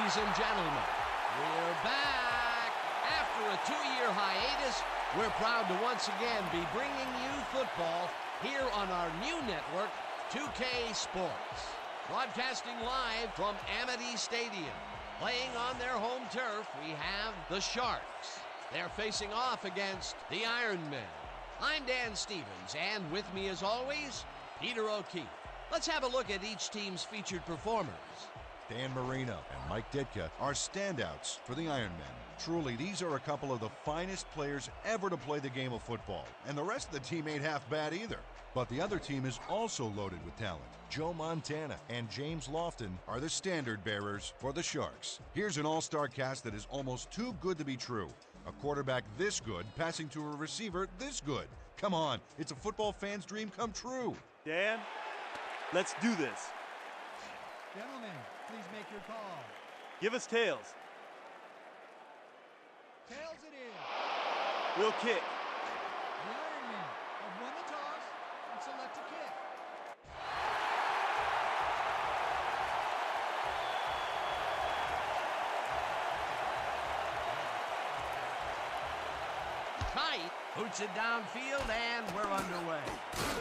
Ladies and gentlemen, we're back. After a 2-year hiatus, we're proud to once again be bringing you football here on our new network, 2K Sports. Broadcasting live from Amity Stadium. Playing on their home turf, we have the Sharks. They're facing off against the Ironmen. I'm Dan Stevens, and with me as always, Peter O'Keefe. Let's have a look at each team's featured performers. Dan Marino and Mike Ditka are standouts for the Ironmen. Truly, these are a couple of the finest players ever to play the game of football. And the rest of the team ain't half bad either. But the other team is also loaded with talent. Joe Montana and James Lofton are the standard bearers for the Sharks. Here's an all-star cast that is almost too good to be true. A quarterback this good passing to a receiver this good. Come on, it's a football fan's dream come true. Dan, let's do this. Gentlemen, please make your call. Give us tails. Tails it is. We'll kick. The Ironmen have won the toss and select a kick. Kite boots it downfield, and we're underway.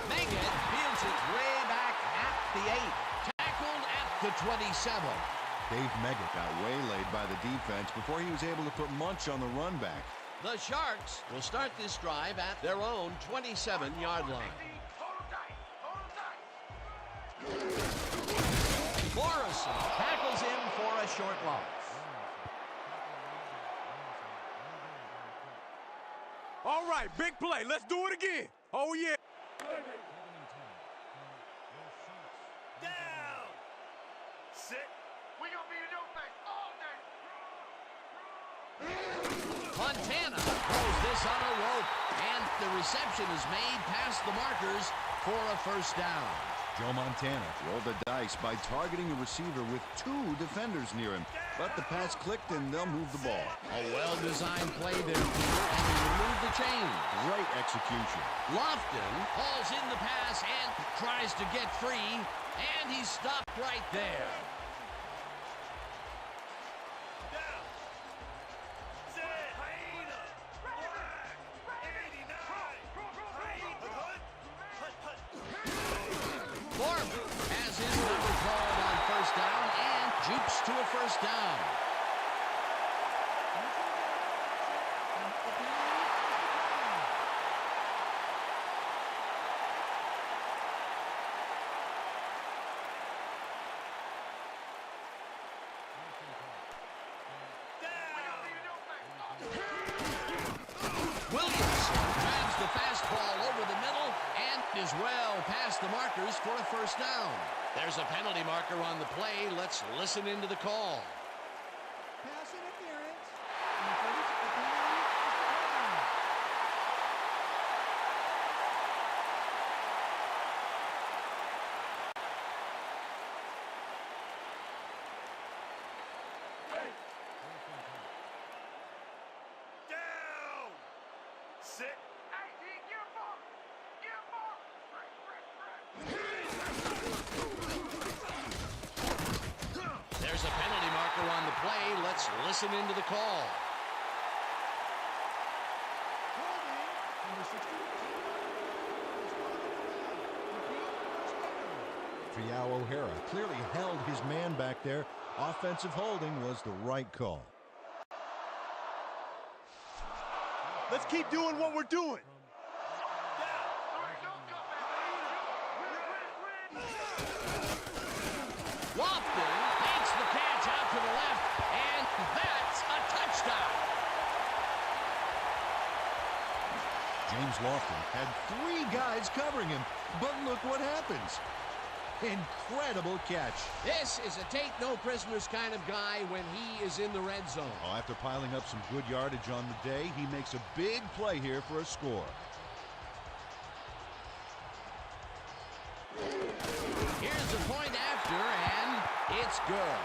Megan fields it way back at the 8. Tackled at the 27. Dave Meggett got waylaid by the defense before he was able to put Munch on the run back. The Sharks will start this drive at their own 27-yard line. Morrison tackles him for a short loss. All right, big play. Let's do it again. Oh, yeah. Down. Sit. We gonna be in your face all day. Montana throws this on a rope, and the reception is made past the markers for a first down. Joe Montana rolled the dice by targeting a receiver with 2 defenders near him. But the pass clicked and they'll move the ball. A well-designed play there, Peter, and he removed the chain. Great execution. Lofton hauls in the pass and tries to get free, and he's stopped right there. Down. Sit. Hyena. Black. 89. Hyena. Hut. Foreman has his number called on first down and jukes to a first down. Williamson grabs the fastball over the middle and is well past the markers for a first down. There's a penalty marker on the play. Let's listen into the call. Pass interference. And the penalty is declined. Down. Sit. Hey, D, get him ball. Get him ball. There's a penalty marker on the play. Let's listen into the call. Holding number 62. Repeat, first down. Triao O'Hara clearly held his man back there. Offensive holding was the right call. Let's keep doing what we're doing. Lofton makes the catch out to the left, and that's a touchdown. James Lofton had 3 guys covering him, but look what happens. Incredible catch. This is a take-no-prisoners kind of guy when he is in the red zone. Oh, after piling up some good yardage on the day, he makes a big play here for a score. Here's the point after, and it's good.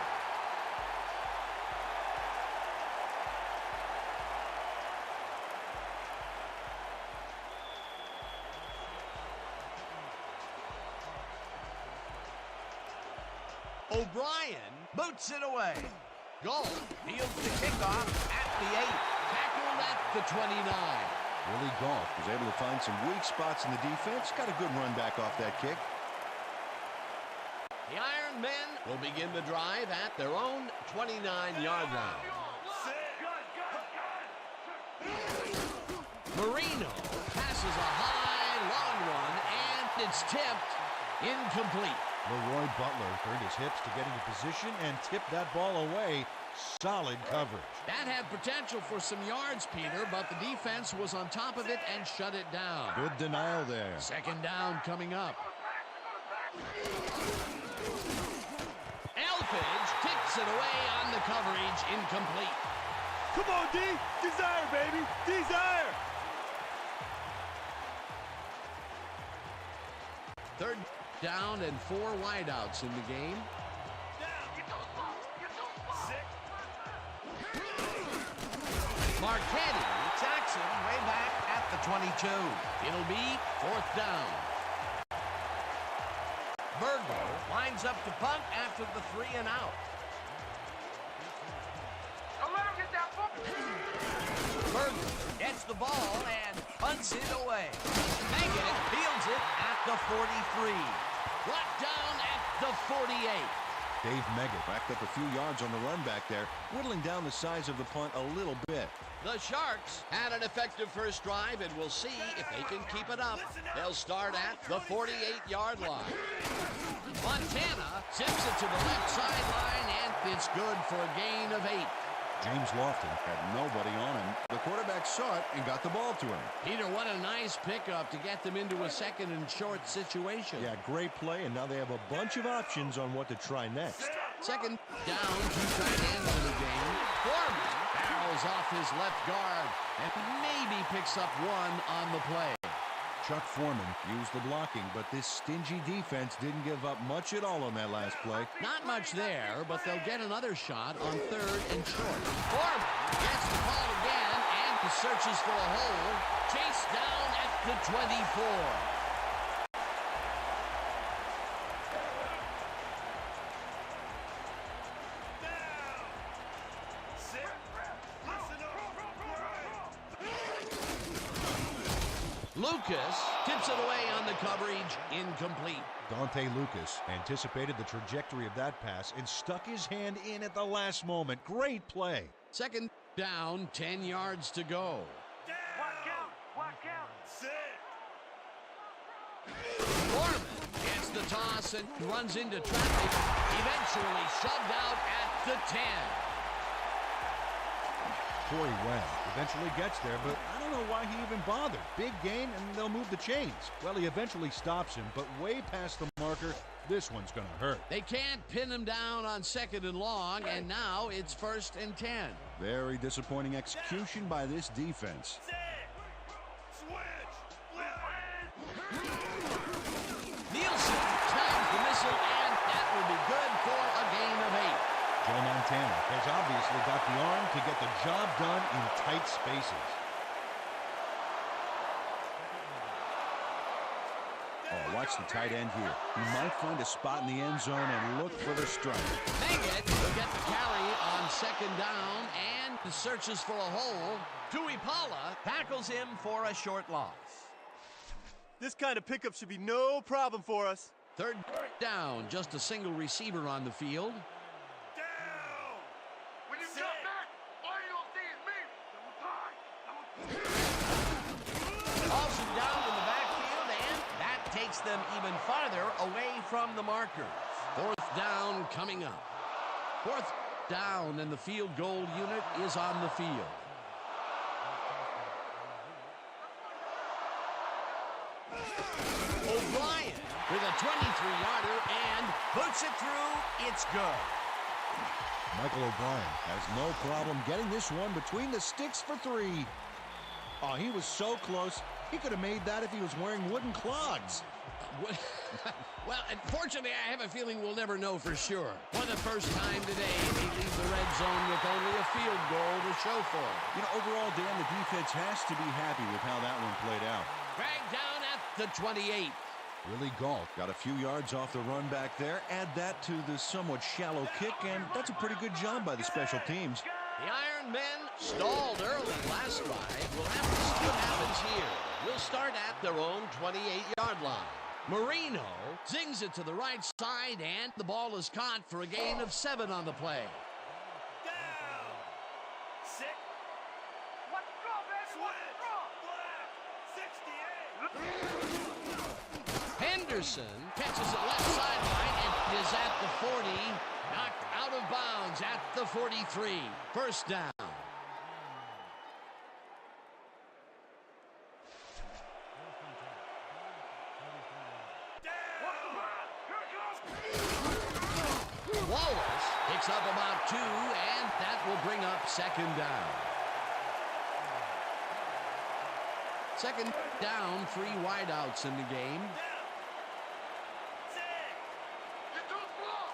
O'Brien boots it away. Goal fields the kickoff at the 8. Tackled at the 29. Willie Golf was able to find some weak spots in the defense. Got a good run back off that kick. The Iron Men will begin the drive at their own 29-yard line. Marino passes a high, long run, and it's tipped incomplete. Leroy Butler turned his hips to get into position and tipped that ball away. Solid coverage. That had potential for some yards, Peter, but the defense was on top of it and shut it down. Good denial there. Second down coming up. Elfage ticks it away on the coverage, incomplete. Come on, D. Desire, baby. Desire. Third down and 4 wideouts in the game. Marchetti sacks him way back at the 22. It'll be 4th down. Burger lines up to punt after the 3 and out. Don't let him get that football. Burger gets the ball and punts it away. Megan fields it at the 43. Brought down at the 48. Dave Meggett racked up a few yards on the run back there, whittling down the size of the punt a little bit. The Sharks had an effective first drive, and we'll see if they can keep it up. They'll start at the 48-yard line. Montana zips it to the left sideline, and it's good for a gain of 8. James Lofton had nobody on him. The quarterback saw it and got the ball to him. Peter, what a nice pickup to get them into a second and short situation. Yeah, great play, and now they have a bunch of options on what to try next. Second down, 2 tight ends in the game. Foreman barrels off his left guard and maybe picks up 1 on the play. Chuck Foreman used the blocking, but this stingy defense didn't give up much at all on that last play. Not much there, but they'll get another shot on 3rd and short. Foreman gets the ball again and searches for a hole. Chased down at the 24. Lucas tips it away on the coverage, incomplete. Dante Lucas anticipated the trajectory of that pass and stuck his hand in at the last moment. Great play. Second down, 10 yards to go. Watch out. Foreman gets the toss and runs into traffic, eventually shoved out at the 10. Corey Webb eventually gets there, but I don't know why he even bothered. Big gain, and they'll move the chains. Well, he eventually stops him, but way past the marker. This one's going to hurt. They can't pin him down on 2nd and long, and now it's 1st and 10. Very disappointing execution by this defense. Nielsen snags the missile, and that will be good for a gain of 8. Joe Montana has obviously got the arm to get the job done in tight spaces. Oh, watch the tight end here. He might find a spot in the end zone and look for the strike. Meggett will get the carry on 2nd down and searches for a hole. Tuipala tackles him for a short loss. This kind of pickup should be no problem for us. 3rd down, just a single receiver on the field. When you jump back, all you don't see is me. Hauls him down in the backfield, and that takes them even farther away from the markers. 4th down coming up. 4th down, and the field goal unit is on the field. O'Brien with a 23-yarder and puts it through. It's good. Michael O'Brien has no problem getting this one between the sticks for 3. Oh, he was so close. He could have made that if he was wearing wooden clogs. Well, unfortunately, I have a feeling we'll never know for sure. For the first time today, they leave the red zone with only a field goal to show for it. You know, overall, Dan, the defense has to be happy with how that one played out. Dragged down at the 28. Willie Galt got a few yards off the run back there. Add that to the somewhat shallow kick, and that's a pretty good job by the special teams. The Iron Men stalled early last drive. We'll have to see what happens here. We'll start at their own 28-yard line. Marino zings it to the right side, and the ball is caught for a gain of 7 on the play. Down. 6. Let's go, baby. Let's go. Black. 68. Henderson catches it left sideline and is at the 40. Knocked out of bounds at the 43. First down. Wallace picks up about 2, and that will bring up second down. Second down, 3 wideouts in the game. Get to the floor.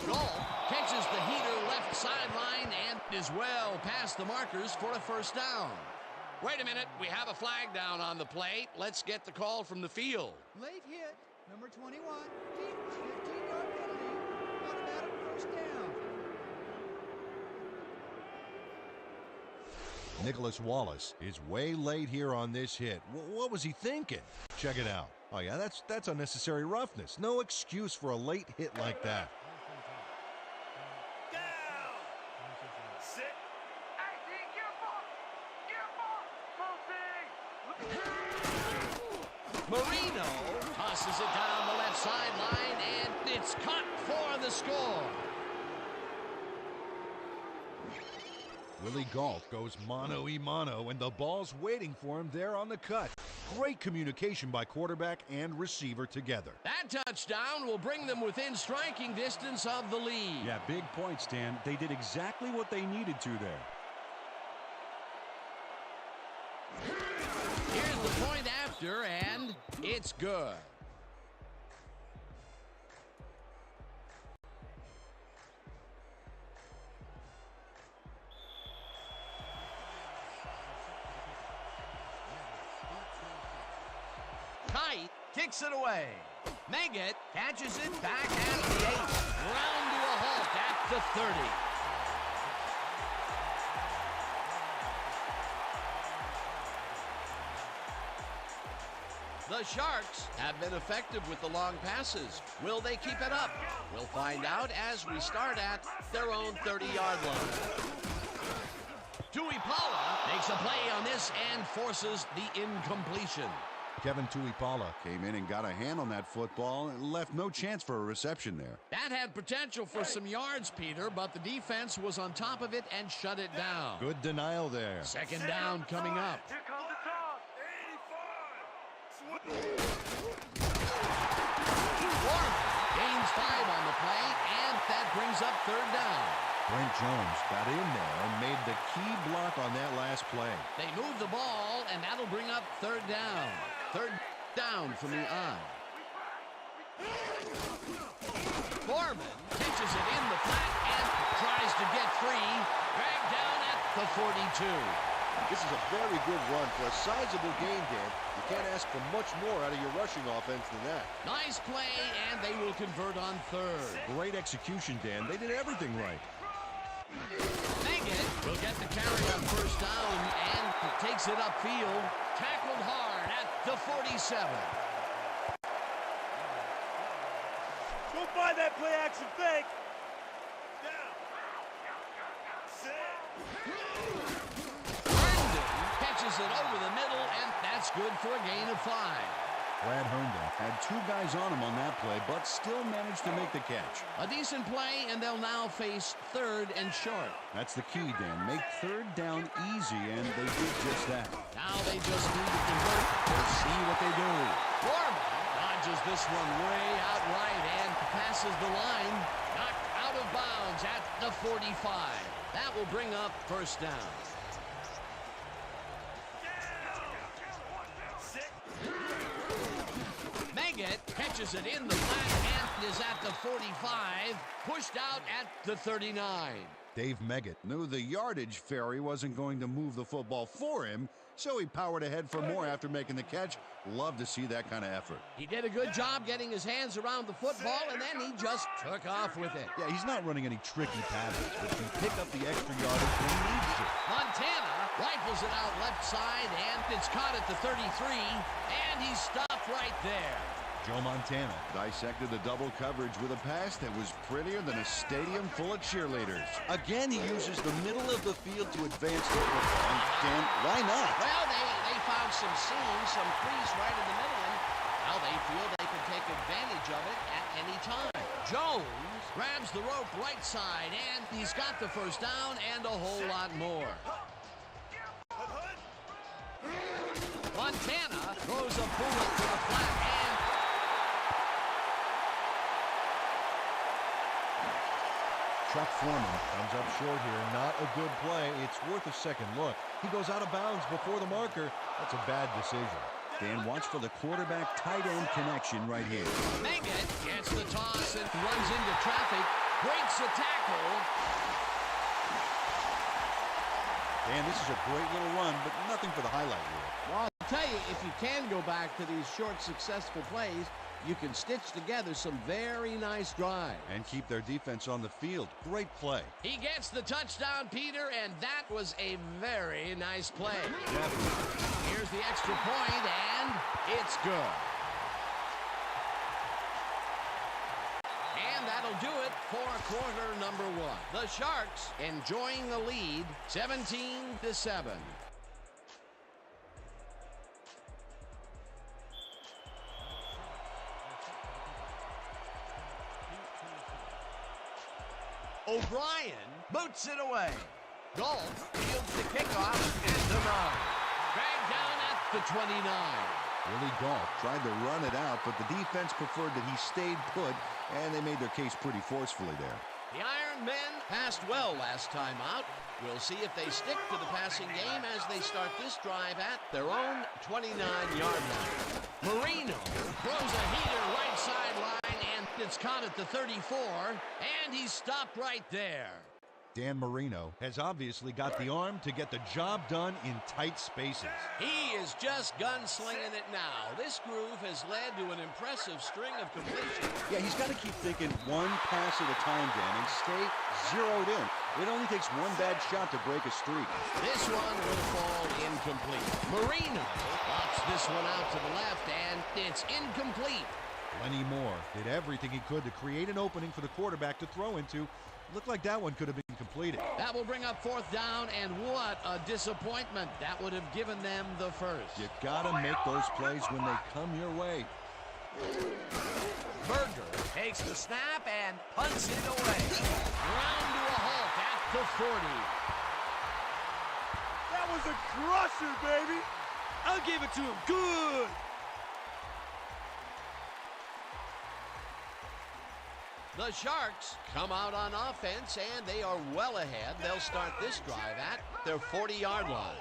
Galt catches the heater left sideline and is well past the markers for a first down. Wait a minute, we have a flag down on the plate. Let's get the call from the field. Late hit, number 21. Deep 15-yard penalty. Automatic first down. Nicholas Wallace is way late here on this hit. What was he thinking? Check it out. Oh, yeah, that's unnecessary roughness. No excuse for a late hit like that. Down. 6. 18, get up. Marino tosses it down the left sideline, and it's caught for the score. Willie Galt goes mano-a-mano, and the ball's waiting for him there on the cut. Great communication by quarterback and receiver together. That touchdown will bring them within striking distance of the lead. Yeah, big points, Dan. They did exactly what they needed to there. Here's the point after, and it's good. Kite kicks it away. Meggett catches it back at the 8. Round to a halt at the 30. The Sharks have been effective with the long passes. Will they keep it up? We'll find out as we start at their own 30-yard line. Tuipala makes a play on this and forces the incompletion. Kevin Tuipala came in and got a hand on that football and left no chance for a reception there. That had potential for some yards, Peter, but the defense was on top of it and shut it down. Good denial there. Second down coming up. Here comes the toss. 85. Warren gains 5 on the play, and that brings up third down. Brent Jones got in there and made the key block on that last play. They move the ball, and that'll bring up third down. Third down from the eye. Foreman catches it in the flat and tries to get free. Dragged down at the 42. This is a very good run for a sizable game, Dan. You can't ask for much more out of your rushing offense than that. Nice play, and they will convert on third. Great execution, Dan. They did everything right. Meggett will get the carry on first down and takes it upfield. Tackled hard at the 47. Go find that play action fake. Down. 6. Herndon catches it over the middle, and that's good for a gain of 5. Brad Herndon had 2 guys on him on that play, but still managed to make the catch. A decent play, and they'll now face third and short. That's the key, Dan. Make third down easy, and they did just that. Now they just need to convert. We'll see what they do. Foreman dodges this one way out right and passes the line. Knocked out of bounds at the 45. That will bring up first down. Meggett catches it in the flat and is at the 45, pushed out at the 39. Dave Meggett knew the yardage fairy wasn't going to move the football for him, so he powered ahead for more after making the catch. Love to see that kind of effort. He did a good job getting his hands around the football, and then he just took off with it. Yeah, he's not running any tricky patterns, but he pick up the extra yardage when he needs to. Montana rifles it out left side, and it's caught at the 33, and he stopped right there. Joe Montana dissected the double coverage with a pass that was prettier than a stadium full of cheerleaders. Again, he uses the middle of the field to advance the football. And why not? Well, they found some seams, some crease right in the middle, and now they feel they can take advantage of it at any time. Jones grabs the rope right side, and he's got the first down and a whole lot more. Montana throws a bullet to the flat, and Chuck Foreman comes up short here. Not a good play. It's worth a second look. He goes out of bounds before the marker. That's a bad decision. Dan, watch for the quarterback tight end connection right here. Meggett gets the toss and runs into traffic, breaks a tackle. Dan, this is a great little run, but nothing for the highlight reel. Well, I'll tell you, if you can go back to these short, successful plays, you can stitch together some very nice drives. And keep their defense on the field. Great play. He gets the touchdown, Peter, and that was a very nice play. Definitely. Here's the extra point, and it's good. And that'll do it for quarter number one. The Sharks enjoying the lead, 17-7. O'Brien boots it away. Gold fields the kickoff at the 9. Dragged down at the 29. Willie Gault tried to run it out, but the defense preferred that he stayed put, and they made their case pretty forcefully there. The Iron Men passed well last time out. We'll see if they stick to the passing game as they start this drive at their own 29-yard line. Marino throws a heater right sideline, and it's caught at the 34, and he's stopped right there. Dan Marino has obviously got the arm to get the job done in tight spaces. He is just gunslinging it now. This groove has led to an impressive string of completions. Yeah, he's got to keep thinking one pass at a time, Dan, and stay zeroed in. It only takes one bad shot to break a streak. This one will fall incomplete. Marino pops this one out to the left, and it's incomplete. Lenny Moore did everything he could to create an opening for the quarterback to throw into. Looked like that one could have been completed. That will bring up fourth down, and what a disappointment. That would have given them the first. You gotta make those plays when they come your way. Berger takes the snap and punts it away. Round to a halt at the 40. That was a crusher, baby. I'll give it to him good. The Sharks come out on offense, and they are well ahead. They'll start this drive at their 40-yard line.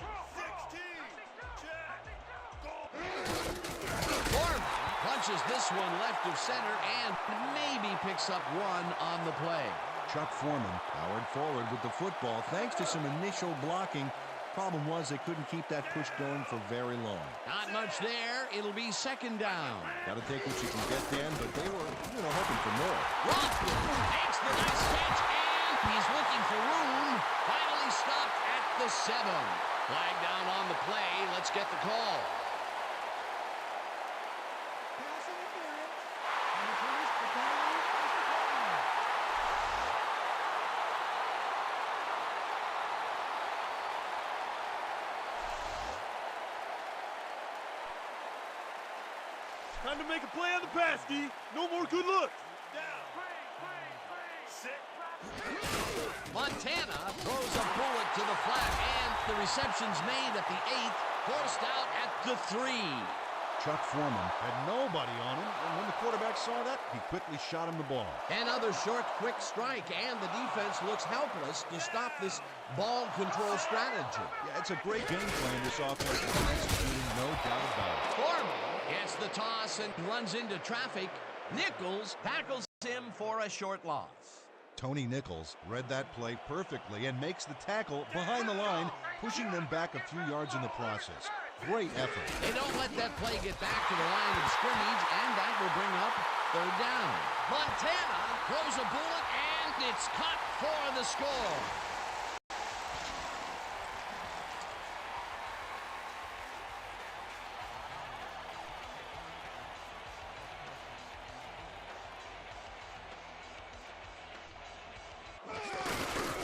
Foreman punches this one left of center and maybe picks up one on the play. Chuck Foreman powered forward with the football thanks to some initial blocking. Problem was they couldn't keep that push going for very long. Not much there. It'll be second down. Got to take what you can get, Dan, but they were, hoping for more. Rothman takes the nice catch, and he's looking for room. Finally stopped at the 7. Flag down on the play. Let's get the call. Pass interference. And the police penalty is declined. Time to make a play on the pass, D. No more good looks. Montana throws a bullet to the flat, and the reception's made at the 8, forced out at the 3. Chuck Foreman had nobody on him, and when the quarterback saw that, he quickly shot him the ball. Another short, quick strike, and the defense looks helpless to stop this ball control strategy. Yeah, it's a great game plan this offense is executing, no doubt about it. Foreman gets the toss and runs into traffic. Nichols tackles him for a short loss. Tony Nichols read that play perfectly and makes the tackle behind the line, pushing them back a few yards in the process. Great effort. They don't let that play get back to the line of scrimmage, and that will bring up third down. Montana throws a bullet, and it's caught for the score.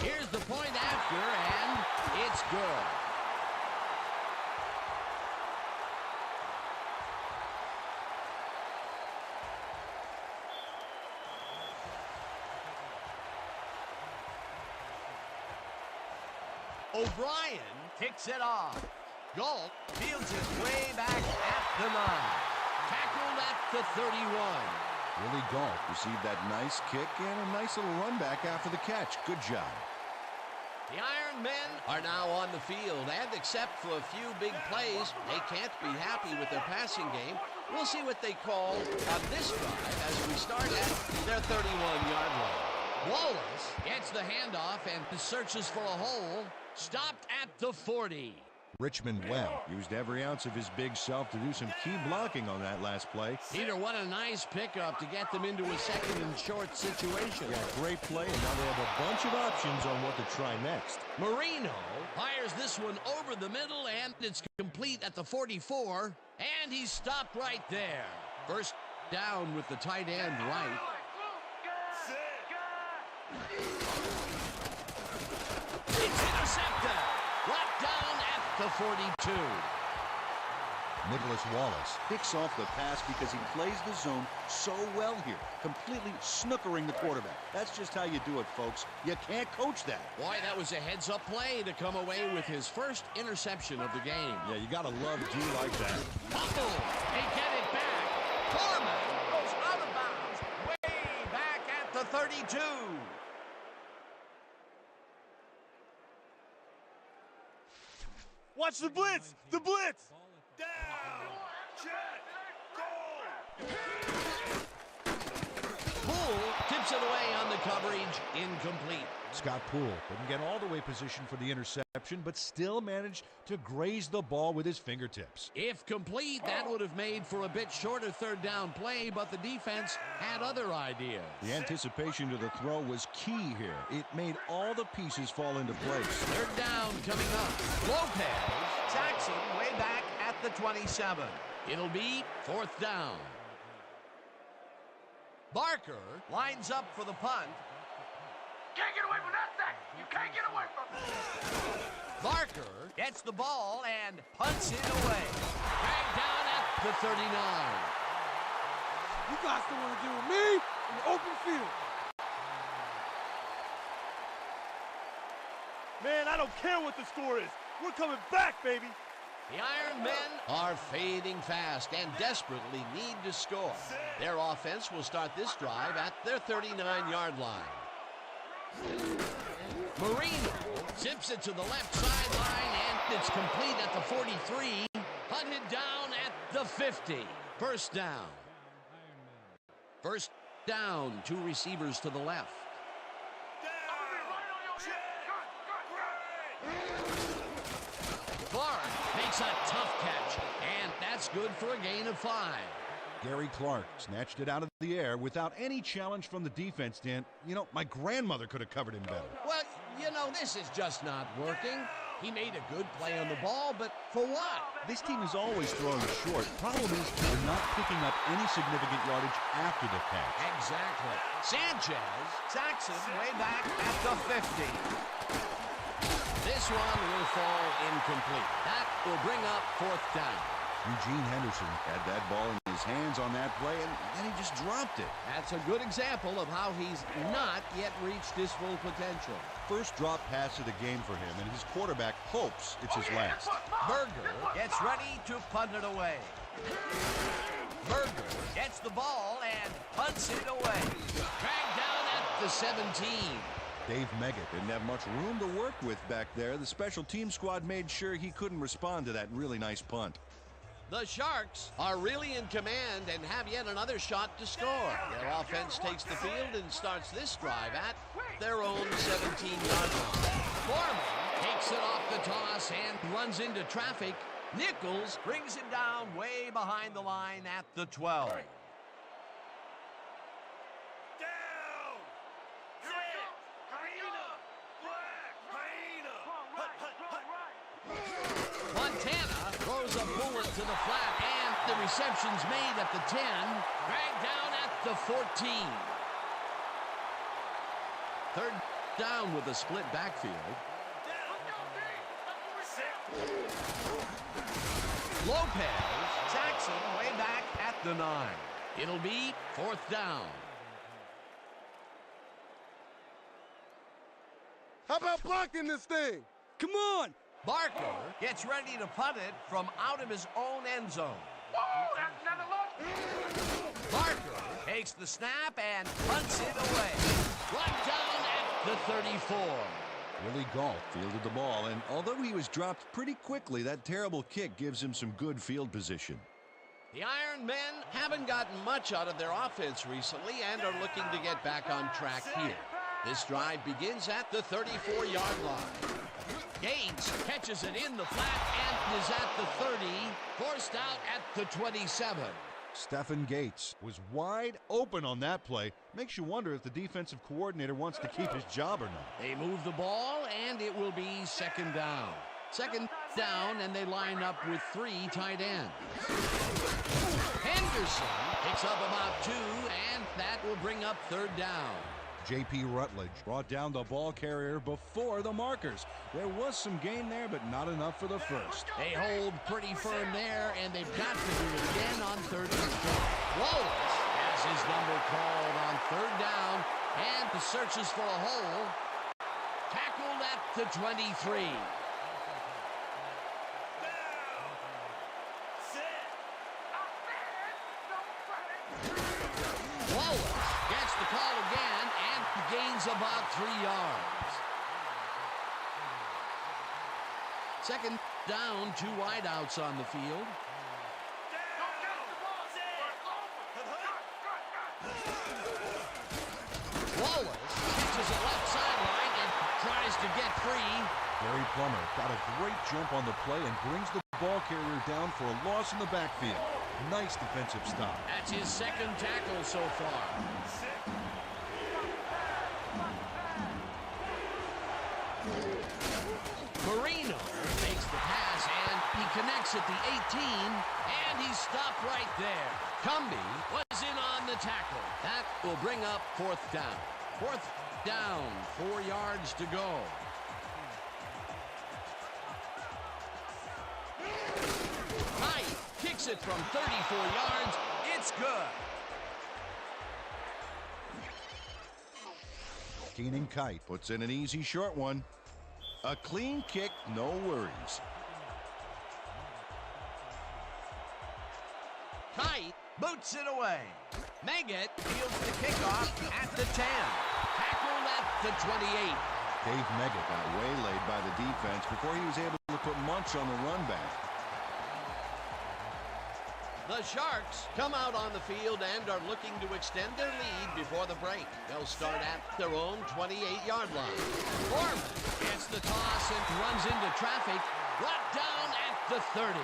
Here's the point after, and it's good. O'Brien kicks it off. Galt fields it way back at the 9. Tackled at the 31. Willie Galt received that nice kick and a nice little run back after the catch. Good job. The Iron Men are now on the field, and except for a few big plays, they can't be happy with their passing game. We'll see what they call on this drive as we start at their 31-yard line. Wallace gets the handoff and searches for a hole. Stopped at the 40. Richmond Webb Used every ounce of his big self to do some key blocking on that last play. Peter, what a nice pickup to get them into a second and short situation. Yeah, great play, and now they have a bunch of options on what to try next. Marino fires this one over the middle, and it's complete at the 44, and he's stopped right there. First down with the tight end right. It's intercepted. Brought down at the 42. Nicholas Wallace Picks off the pass because he plays the zone so well here, completely snookering the quarterback. That's just how you do it, folks. You can't coach that. Boy, that was a heads-up play to come away with his first interception of the game. Yeah, you got to love D like that. Fumble. They get it back. Foreman goes out of bounds way back at the 32. Watch the blitz! The blitz! Down! Check! Goal! Poole tips it away on the coverage. Incomplete. Scott Poole couldn't get all the way positioned for the interception, but still managed to graze the ball with his fingertips. If complete, that would have made for a bit shorter third down play, but the defense had other ideas. The anticipation to the throw was key here. It made all the pieces fall into place. Third down coming up. Lopez sacks him way back at the 27. It'll be fourth down. Barker lines up for the punt. Can't get away from that thing. You can't get away from it. Barker gets the ball and punts it away. Dragged down at the 39. You guys don't want to deal with me in the open field. Man, I don't care what the score is. We're coming back, baby. The Iron Men are fading fast and desperately need to score. Their offense will start this drive at their 39-yard line. Marino zips it to the left sideline, and it's complete at the 43. Hunted down at the 50. First down. First down, 2 receivers to the left. Clark makes a tough catch, and that's good for a gain of 5. Gary Clark snatched it out of the air without any challenge from the defense, Dan. You know, my grandmother could have covered him better. Well, you know, this is just not working. He made a good play on the ball, but for what? This team is always throwing short. Problem is, they're not picking up any significant yardage after the catch. Exactly. Sanchez sacks him way back at the 50. This one will fall incomplete. That will bring up fourth down. Eugene Henderson Had that ball in his hands on that play, and then he just dropped it. That's a good example of how he's not yet reached his full potential. first drop pass of the game for him, and his quarterback hopes it's his last. Berger gets ready to punt it away. Berger gets the ball and punts it away. Dragged down at the 17. Dave Meggett Didn't have much room to work with back there. The special team squad made sure he couldn't respond to that really nice punt. The Sharks are really in command and have yet another shot to score. Their offense takes the field and starts this drive at their own 17-yard line. Foreman takes it off the toss and runs into traffic. Nichols brings it down way behind the line at the 12. Montana throws a bullet to the flat, and the reception's made at the 10, dragged down at the 14. Third down with a split backfield. Lopez, Jackson way back at the 9. It'll be fourth down. How about blocking this thing? Come on! Barker gets ready to punt it from out of his own end zone. Whoa, that's another look. Barker takes the snap and punts it away. Brought down at the 34. Willie Gault fielded the ball, and although he was dropped pretty quickly, that terrible kick gives him some good field position. The Iron Men haven't gotten much out of their offense recently and are looking to get back on track here. This drive begins at the 34-yard line. Gates catches it in the flat and is at the 30, forced out at the 27. Stephen Gates was wide open on that play. Makes you wonder if the defensive coordinator wants to keep his job or not. They move the ball, and it will be second down. Second down, and they line up with 3 tight ends. Henderson picks up about 2, and that will bring up third down. J.P. Rutledge brought down the ball carrier before the markers. There was some gain there, but not enough for the first. They hold pretty firm there, and they've got to do it again on third and short. Wallace has his number called on third down, and searches for a hole. Tackled at the 23. Wallace gets the call again and gains about 3 yards. Second down, 2 wideouts on the field. Wallace catches a left sideline and tries to get free. Gary Plummer got a great jump on the play and brings the ball carrier down for a loss in the backfield. Nice defensive stop. That's his second tackle so far. Marino makes the pass, and he connects at the 18, and he's stopped right there. Cumbie was in on the tackle. That will bring up fourth down. Fourth down, 4 yards to go. Knight kicks it from 34 yards. It's good. Keenan Kite puts in an easy short one. A clean kick, no worries. Kite boots it away. Maggot fields the kickoff at the 10. Tackled at the 28. Dave Meggett got waylaid by the defense before he was able to put Munch on the run back. The Sharks come out on the field and are looking to extend their lead before the break. They'll start at their own 28-yard line. Foreman gets the toss and runs into traffic. Brought down at the 30.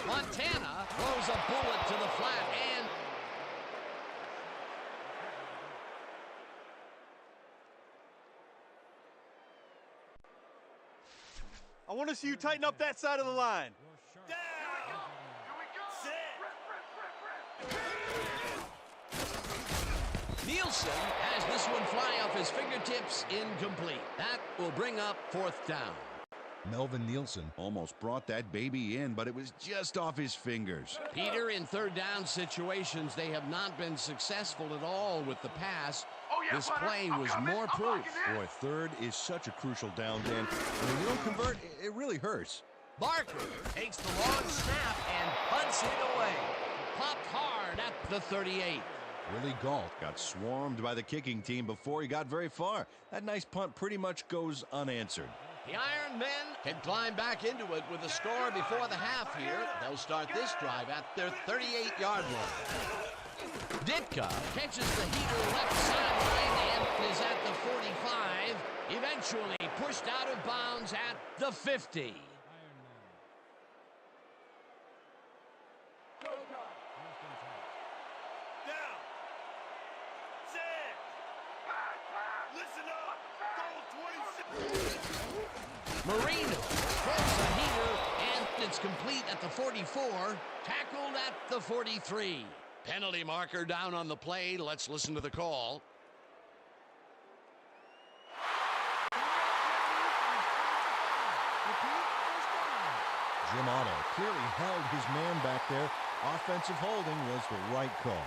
Montana throws a bullet to the flat, and I want to see you tighten up that side of the line. Nielsen has this one fly off his fingertips, incomplete. That will bring up fourth down. Melvin Nielsen almost brought that baby in, but it was just off his fingers. Peter, in third down situations, they have not been successful at all with the pass. Oh, yeah, This Butter. play I'm was coming. more I'm proof. locking in. Boy, third is such a crucial down, Dan. When you don't convert, it really hurts. Barker takes the long snap and punts it away. Popped hard at the 38. Willie Galt got swarmed by the kicking team before he got very far. That nice punt pretty much goes unanswered. The Iron Men can climb back into it with a score before the half here. They'll start this drive at their 38-yard line. Ditka catches the heater left sideline and is at the 45. Eventually pushed out of bounds at the 50. Down. Set. Listen up. Goal 26. Marino throws a heater, and it's complete at the 44. Tackled at the 43. Penalty marker down on the play. Let's listen to the call. Jim Otto clearly held his man back there. Offensive holding was the right call.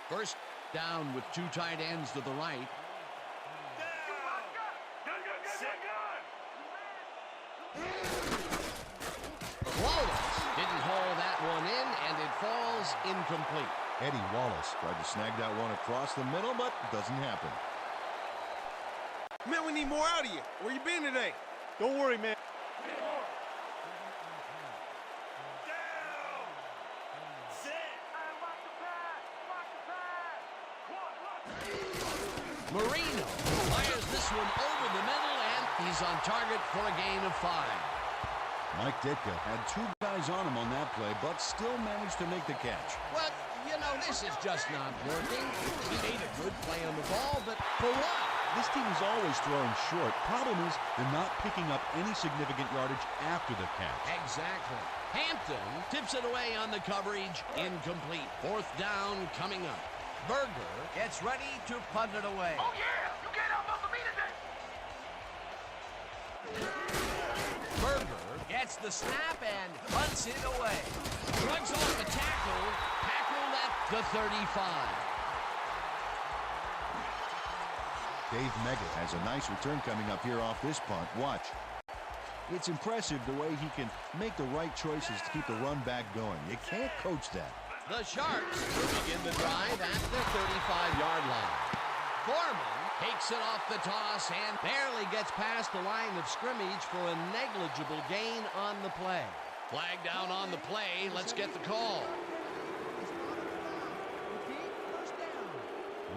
First down with two tight ends to the right. Wallace didn't haul that one in, and it falls incomplete. Eddie Wallace tried to snag that one across the middle, but it doesn't happen. Man, we need more out of you. Where you been today? Don't worry, man. Marino fires this one over the middle, and he's on target for a gain of 5. Mike Ditka had two guys on him on that play, but still managed to make the catch. Well, you know, this is just not working. He made a good play on the ball, but for what? This team is always throwing short. Problem is, they're not picking up any significant yardage after the catch. Exactly. Hampton tips it away on the coverage. Incomplete. Fourth down coming up. Berger gets ready to punt it away. Oh, yeah. You can't outmuscle me today. Berger gets the snap and punts it away. Runs off the tackle. Tackled at the 35. Dave Meggett has a nice return coming up here off this punt. Watch. It's impressive the way he can make the right choices to keep the run back going. You can't coach that. The Sharks begin the drive at their 35-yard line. Foreman takes it off the toss and barely gets past the line of scrimmage for a negligible gain on the play. Flag down on the play. Let's get the call.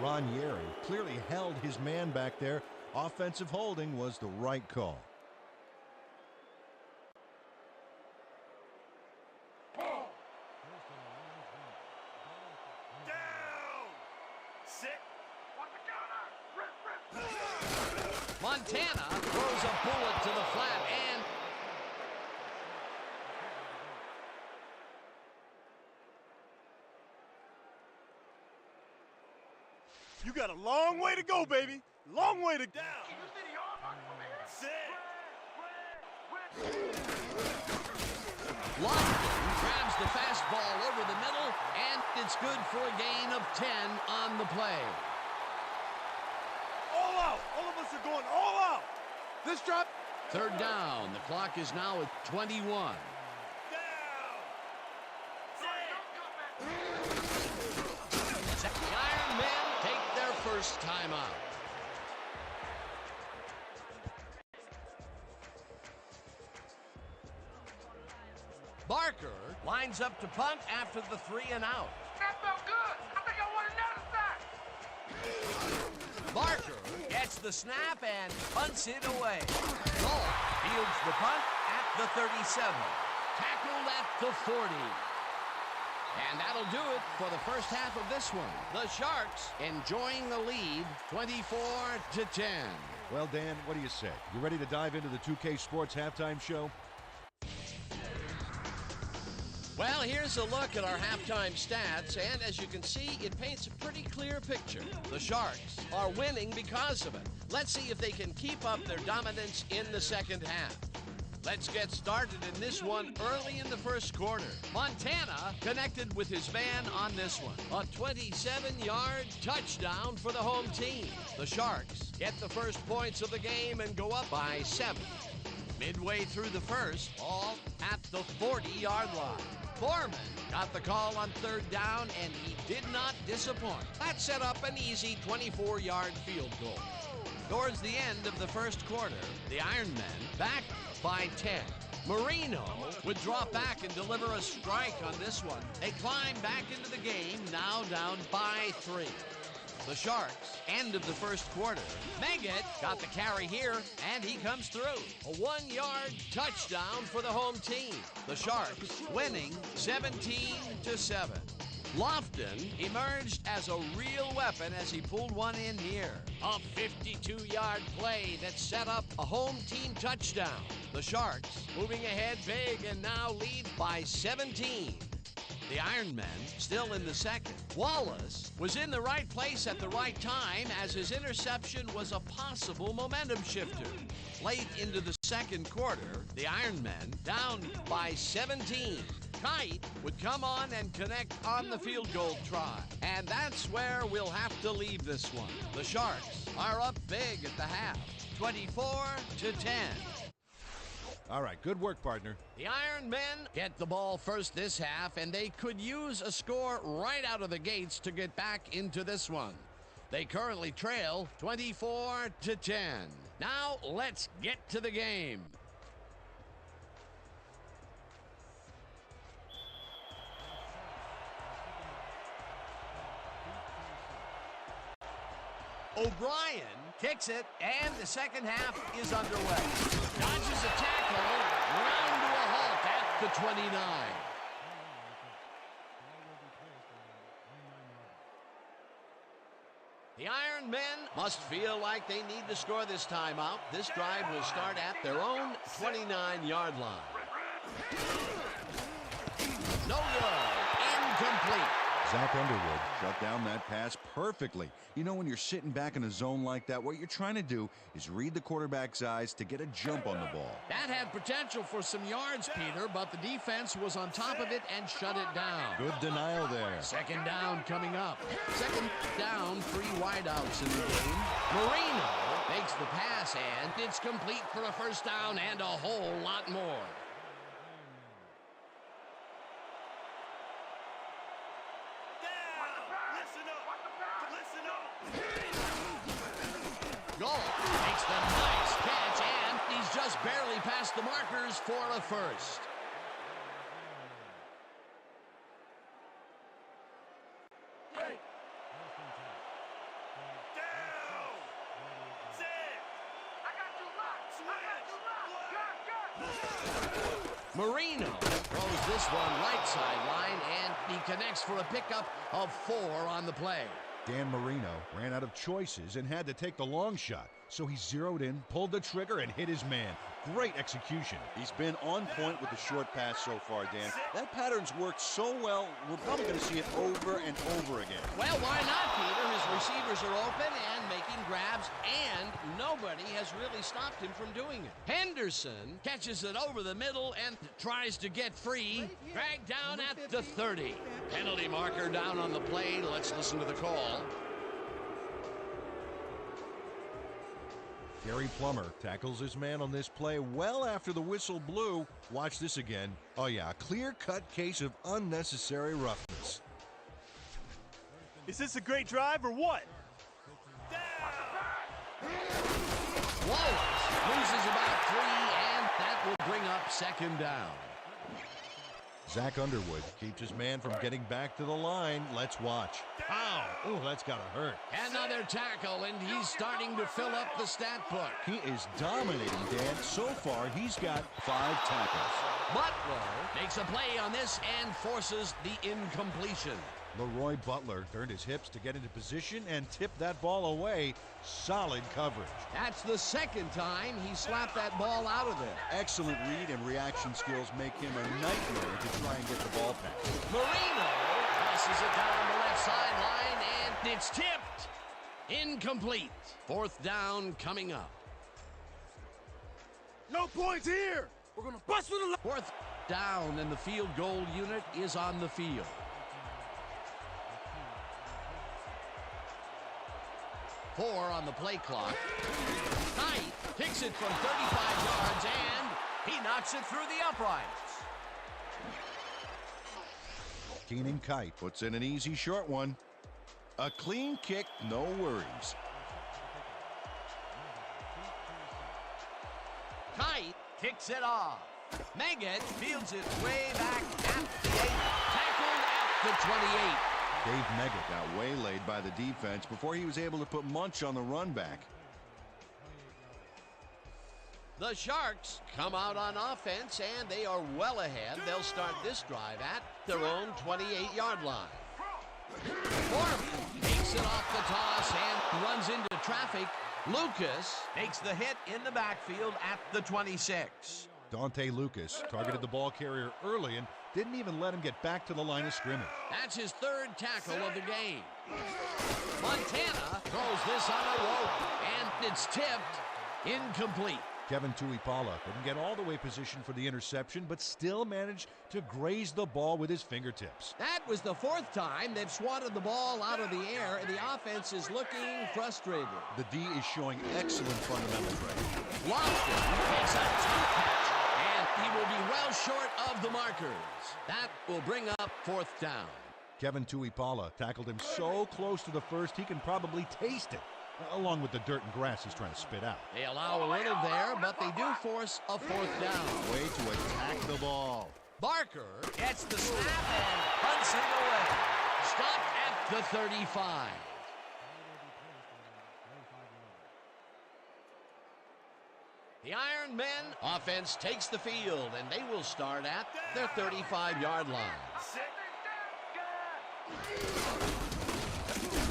Ron Yeri clearly held his man back there. Offensive holding was the right call. Montana throws a bullet to the flat, and You got a long way to go, baby. Long way to down. Set. Lofton grabs the fastball over the middle, and it's good for a gain of 10 on the play. All out. All of us are going all out. This drop. Third down. The clock is now at 21. Down. Set. The Iron Men take their first timeout. Barker lines up to punt after the 3 and out. That felt good. I think I want another sack. Barker gets the snap and punts it away. Galt fields the punt at the 37. Tackled at the 40. And that'll do it for the first half of this one. The Sharks enjoying the lead 24-10. Well, Dan, what do you say? You ready to dive into the 2K Sports halftime show? Well, here's a look at our halftime stats, and as you can see, it paints a pretty clear picture. The Sharks are winning because of it. Let's see if they can keep up their dominance in the second half. Let's get started in this one early in the first quarter. Montana connected with his man on this one. A 27-yard touchdown for the home team. The Sharks get the first points of the game and go up by 7. Midway through the first, all at the 40-yard line. Foreman got the call on third down, and he did not disappoint. That set up an easy 24-yard field goal. Towards the end of the first quarter, the Ironmen back by 10. Marino would drop back and deliver a strike on this one. They climb back into the game, now down by 3. The Sharks, end of the first quarter. Meggett got the carry here, and he comes through. A 1-yard touchdown for the home team. The Sharks winning 17-7. Lofton emerged as a real weapon as he pulled one in here. A 52-yard play that set up a home team touchdown. The Sharks moving ahead big and now lead by 17. The Ironmen still in the second. Wallace was in the right place at the right time as his interception was a possible momentum shifter. Late into the second quarter, the Ironmen down by 17. Kite would come on and connect on the field goal try. And that's where we'll have to leave this one. The Sharks are up big at the half, 24-10. All right, good work, partner. The Ironmen get the ball first this half, and they could use a score right out of the gates to get back into this one. They currently trail 24-10. Now let's get to the game. O'Brien kicks it, and the second half is underway. Dodges a tackle, round to a halt at the 29. The Ironmen must feel like they need to score this time out. This drive will start at their own 29-yard line. No good. Incomplete. Zach Underwood shut down that pass perfectly. You know, when you're sitting back in a zone like that, what you're trying to do is read the quarterback's eyes to get a jump on the ball. That had potential for some yards, Peter, but the defense was on top of it and shut it down. Good denial there. Second down coming up. Second down, 3 wideouts in the game. Marino makes the pass, and it's complete for a first down and a whole lot more. Goal makes the nice catch, and he's just barely past the markers for a first. Hey. Down. Sit. I got you locked. Marino throws this one right sideline, and he connects for a pickup of 4 on the play. Dan Marino ran out of choices and had to take the long shot. So he zeroed in, pulled the trigger, and hit his man. Great execution. He's been on point with the short pass so far, Dan. That pattern's worked so well, we're probably going to see it over and over again. Well, why not, Peter? His receivers are open and making grabs, and nobody has really stopped him from doing it. Henderson catches it over the middle and tries to get free. Dragged down at the 30. Penalty marker down on the play. Let's listen to the call. Gary Plummer tackles his man on this play well after the whistle blew. Watch this again. Oh yeah, a clear-cut case of unnecessary roughness. Is this a great drive or what? Wallace loses about 3, and that will bring up second down. Zach Underwood keeps his man from getting back to the line. Let's watch. Ow! Oh, that's gotta hurt. Another tackle, and he's starting to fill up the stat book. He is dominating, Dan. So far, he's got 5 tackles. Butler makes a play on this and forces the incompletion. Leroy Butler turned his hips to get into position and tipped that ball away. Solid coverage. That's the second time he slapped that ball out of there. Excellent read and reaction skills make him a nightmare to try and get the ball past. Marino tosses it down the left sideline, and it's tipped. Incomplete. Fourth down coming up. No points here. We're going to bust for the... Fourth down, and the field goal unit is on the field. Four on the play clock. Knight picks it from 35 yards, and he knocks it through the uprights. Keenan Kite Puts in an easy short one. A clean kick, no worries. Kite kicks it off. Meggett fields it way back at the 8. Tackled at the 28. Dave Meggett got waylaid by the defense before he was able to put Munch on the run back. The Sharks come out on offense, and they are well ahead. They'll start this drive at their own 28-yard line. Foreman takes it off the toss and runs into traffic. Lucas makes the hit in the backfield at the 26. Dante Lucas targeted the ball carrier early and didn't even let him get back to the line of scrimmage. That's his third tackle of the game. Montana throws this on a rope, and it's tipped. Incomplete. Kevin Tuipala couldn't get all the way positioned for the interception, but still managed to graze the ball with his fingertips. That was the fourth time they've swatted the ball out of the air, and the offense is looking frustrated. The D is showing excellent fundamentals right now. Lofton makes a two-catch, and he will be well short of the markers. That will bring up fourth down. Kevin Tuipala tackled him so close to the first he can probably taste it, along with the dirt and grass he's trying to spit out. They allow a little there, but they do force a fourth down. Way to attack the ball. Barker gets the snap and punts it away. Stopped at the 35. The Iron Men offense takes the field, and they will start at their 35-yard line.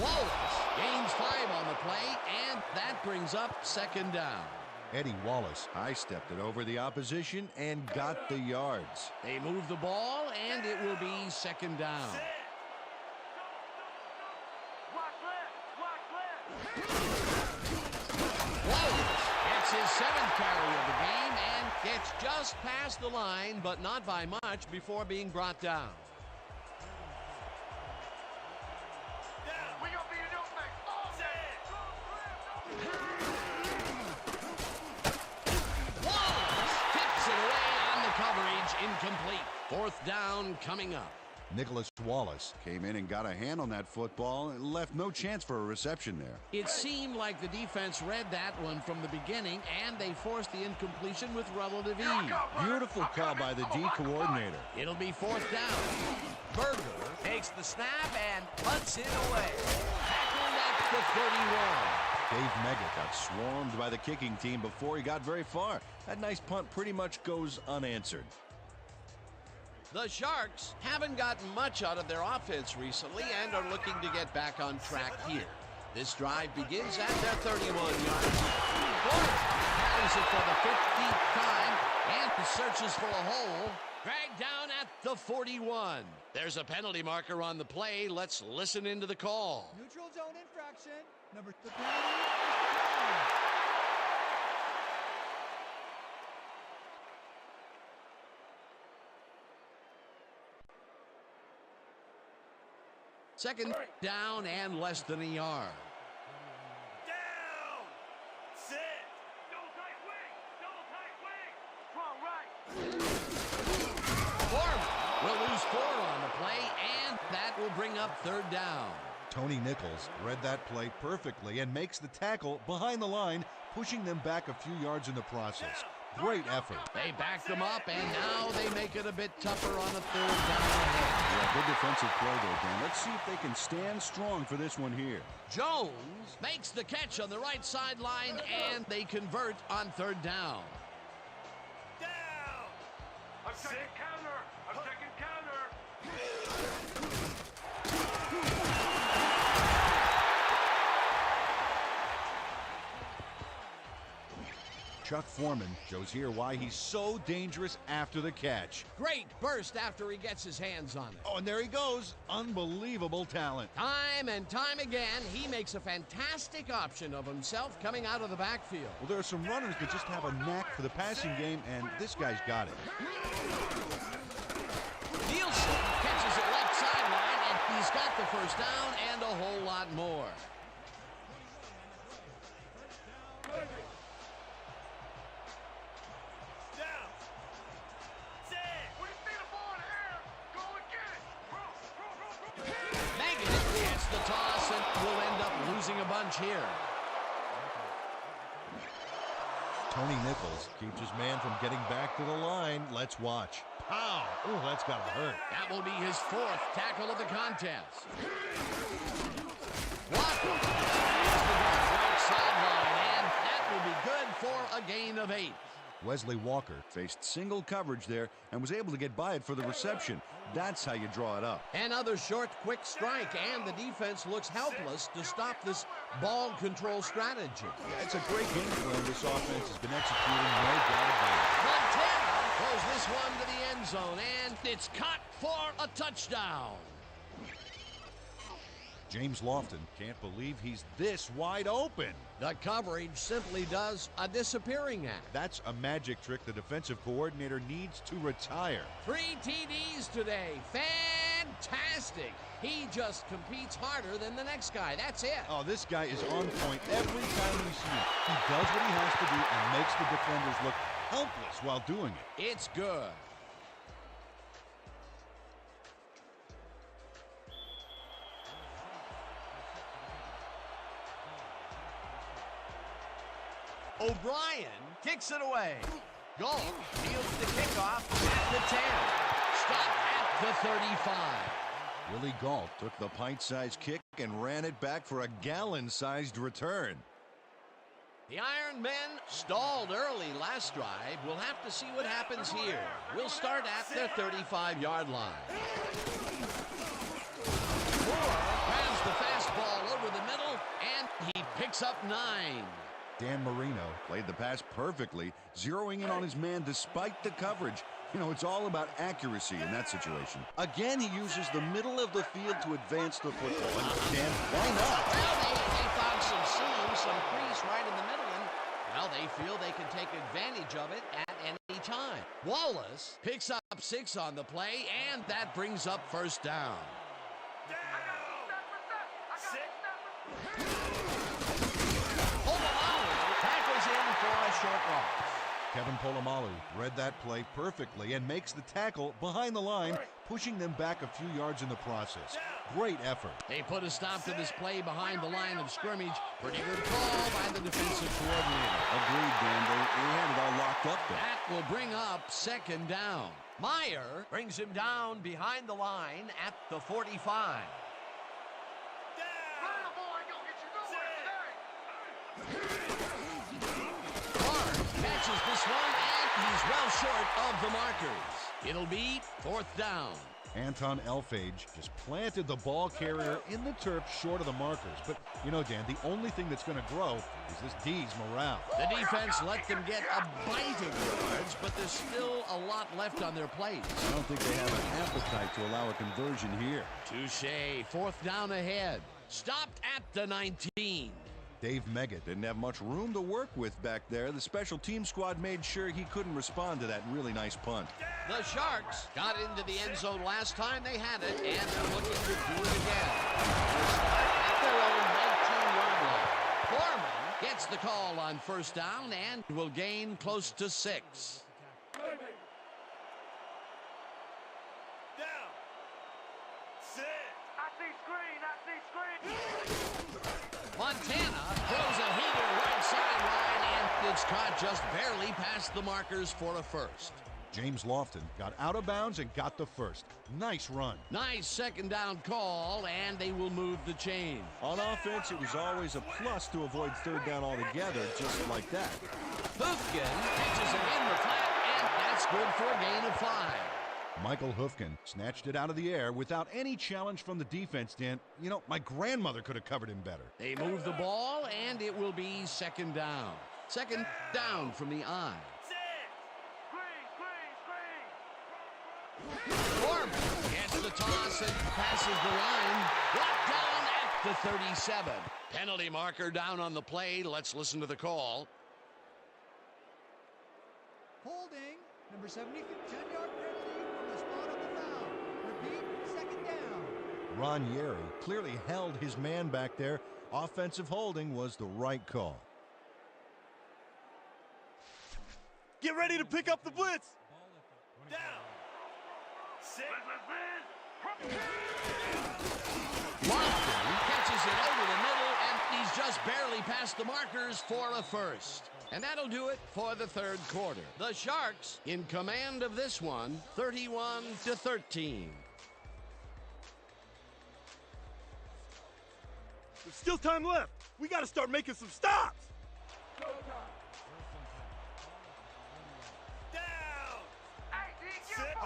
Wallace gains 5 on the play, and that brings up second down. Eddie Wallace High-stepped it over the opposition and got the yards. They move the ball, and it will be second down. Wallace gets his 7th carry of the game and gets just past the line, but not by much before being brought down. Incomplete. Fourth down coming up. Nicholas Wallace Came in and got a hand on that football and left no chance for a reception there. It seemed like the defense read that one from the beginning, and they forced the incompletion with relative ease. Beautiful call by the D coordinator. It'll be fourth down. Berger takes the snap and punts it away. Tackled at the 31. Dave Meggett got swarmed by the kicking team before he got very far. That nice punt pretty much goes unanswered. The Sharks haven't gotten much out of their offense recently and are looking to get back on track here. This drive begins at their 31 yards. Gordon carries it for the 50th time and searches for a hole. Dragged down at the 41. There's a penalty marker on the play. Let's listen into the call. Neutral zone infraction. Number 3. Second down and less than a yard. Down! Sit! Double tight wing! Strong right! Foreman will lose 4 on the play, and that will bring up third down. Tony Nichols read that play perfectly and makes the tackle behind the line, pushing them back a few yards in the process. Great effort. They back them up, and now they make it a bit tougher on a third down ahead. Yeah, good defensive play there, Dan. Let's see if they can stand strong for this one here. Jones makes the catch on the right sideline, and they convert on third down. Down! I'm taking counter! I'm taking counter! Chuck Foreman shows here why he's so dangerous after the catch. Great burst after he gets his hands on it. Oh, and there he goes. Unbelievable talent. Time and time again, he makes a fantastic option of himself coming out of the backfield. Well, there are some runners that just have a knack for the passing game, and this guy's got it. Nielsen catches it left sideline, and he's got the first down and a whole lot more. The toss, and will end up losing a bunch here. Tony Nichols keeps his man from getting back to the line. Let's watch. Pow! Oh, that's got to hurt. That will be his fourth tackle of the contest. Walker is the right sideline, and that will be good for a gain of 8. Wesley Walker faced single coverage there and was able to get by it for the reception. That's how you draw it up. Another short, quick strike, and the defense looks helpless to stop this ball control strategy. Yeah, it's a great game plan this offense has been executing, no doubt about it. Montana throws this one to the end zone, and it's caught for a touchdown. James Lofton can't believe he's this wide open. The coverage simply does a disappearing act. That's a magic trick the defensive coordinator needs to retire. 3 TDs today. Fantastic. He just competes harder than the next guy. That's it. Oh, this guy is on point every time we see him. He does what he has to do and makes the defenders look helpless while doing it. It's good. O'Brien kicks it away. Goal fields the kickoff at the 10. Stop at the 35. Willie Galt took the pint-sized kick and ran it back for a gallon-sized return. The Iron Men stalled early last drive. We'll have to see what happens here. We'll start at their 35-yard line. Moore grabs the fastball over the middle, and he picks up 9. Dan Marino played the pass perfectly, zeroing in on his man despite the coverage. You know, it's all about accuracy in that situation. Again, he uses the middle of the field to advance the football. And Dan, why not? Well, they found some seams, some crease right in the middle, and, well, they feel they can take advantage of it at any time. Wallace picks up 6 on the play, and that brings up first down. Tackles in for a short loss. Kevin Polamalu read that play perfectly and makes the tackle behind the line, pushing them back a few yards in the process. Great effort. They put a stop to this play behind the line of scrimmage. Pretty good call by the defensive coordinator. Agreed, Dan. They had it all locked up there. That will bring up second down. Meyer brings him down behind the line at the 45. Catches this one, and he's well short of the markers. It'll be fourth down. Anton Elfage just planted the ball carrier in the turf short of the markers. But, you know, Dan, the only thing that's going to grow is this D's morale. The defense let them get a bite of yards, but there's still a lot left on their plate. I don't think they have an appetite to allow a conversion here. Touche. Fourth down ahead. Stopped at the 19. Dave Meggett Didn't have much room to work with back there. The special team squad made sure he couldn't respond to that really nice punt. The Sharks got into the end zone last time they had it, and they're looking to do it again. They'll start at their own 19-yard line. Foreman gets the call on first down and will gain close to 6. Montana throws a heater right sideline, and it's caught just barely past the markers for a first. James Lofton got out of bounds and got the first. Nice run. Nice second down call, and they will move the chain. On offense, it was always a plus to avoid third down altogether, just like that. Hoofkin catches it in the flat, and that's good for a gain of 5. Michael Hoofkin snatched it out of the air without any challenge from the defense, Dan. You know, my grandmother could have covered him better. They move the ball, and it will be second down. Second down from the I. Foreman gets the toss and passes the line. Brought down at the 37. Penalty marker down on the play. Let's listen to the call. Holding, number 70, 10-yard penalty from the spot of the foul. Repeat, second down. Ranieri clearly held his man back there. Offensive holding was the right call. Get ready to pick up the blitz. Down. Six. Lofton catches it over the middle, and he's just barely past the markers for a first. And that'll do it for the third quarter. The Sharks in command of this one, 31-13. There's still time left. We got to start making some stops. Down. Sit.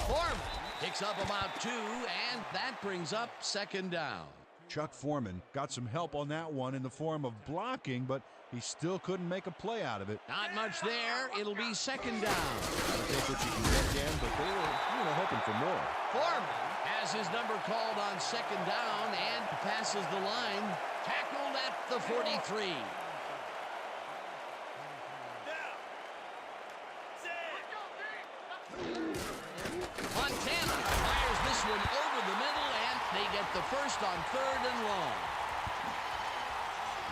Foreman picks up about 2, and that brings up second down. Chuck Foreman got some help on that one in the form of blocking, but he still couldn't make a play out of it. Not much there. It'll be second down. I'll take what you can get, Dan, but they were hoping for more. Foreman has his number called on second down and passes the line. Tackled at the 43. Montana fires this one over the middle, and they get the first on third and long.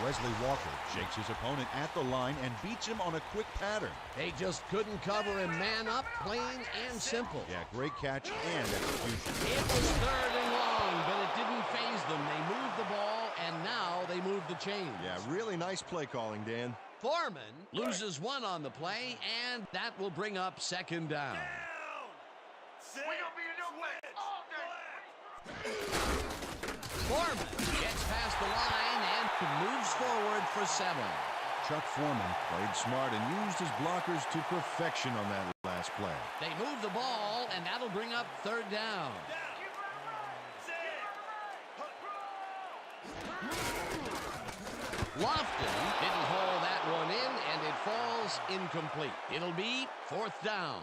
Wesley Walker shakes his opponent at the line and beats him on a quick pattern. They just couldn't cover him man up, plain and simple. Yeah, great catch and execution. It was third and long, but it didn't faze them. They moved the ball, and now they moved the chains. Yeah, really nice play calling, Dan. Foreman loses one on the play, and that will bring up second down. Foreman gets past the line and moves forward for 7. Chuck Foreman played smart and used his blockers to perfection on that last play. They move the ball, and that'll bring up third down. Lofton didn't haul that one in, and it falls incomplete. It'll be fourth down.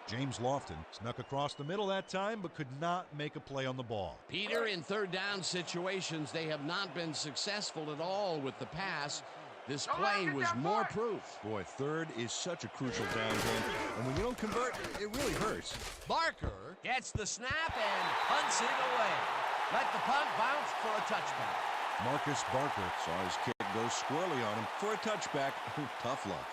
James Lofton snuck across the middle that time, but could not make a play on the ball. Peter, in third down situations, they have not been successful at all with the pass. This play was more proof. Boy, third is such a crucial down, Dan, and when you don't convert, it really hurts. Barker gets the snap and punts it away. Let the punt bounce for a touchback. Marcus Barker saw his kick go squirrely on him for a touchback. Tough luck.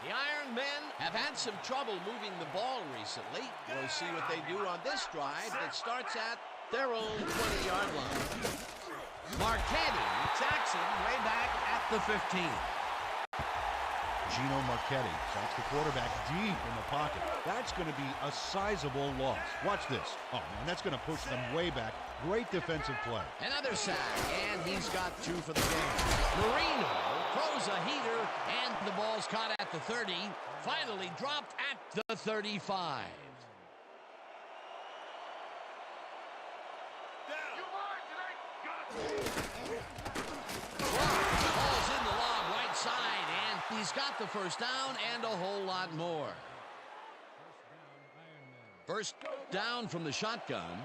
The Iron Men have had some trouble moving the ball recently. We'll see what they do on this drive that starts at their own 20-yard line. Marchetti sacks him way back at the 15. Gino Marchetti sacks the quarterback deep in the pocket. That's going to be a sizable loss. Watch this. Oh, man, that's going to push them way back. Great defensive play. Another sack, and he's got 2 for the game. Marino throws a heater, and the ball's caught at the 30. Finally dropped at the 35. Ball's in the lob right side, and he's got the first down and a whole lot more. First down from the shotgun.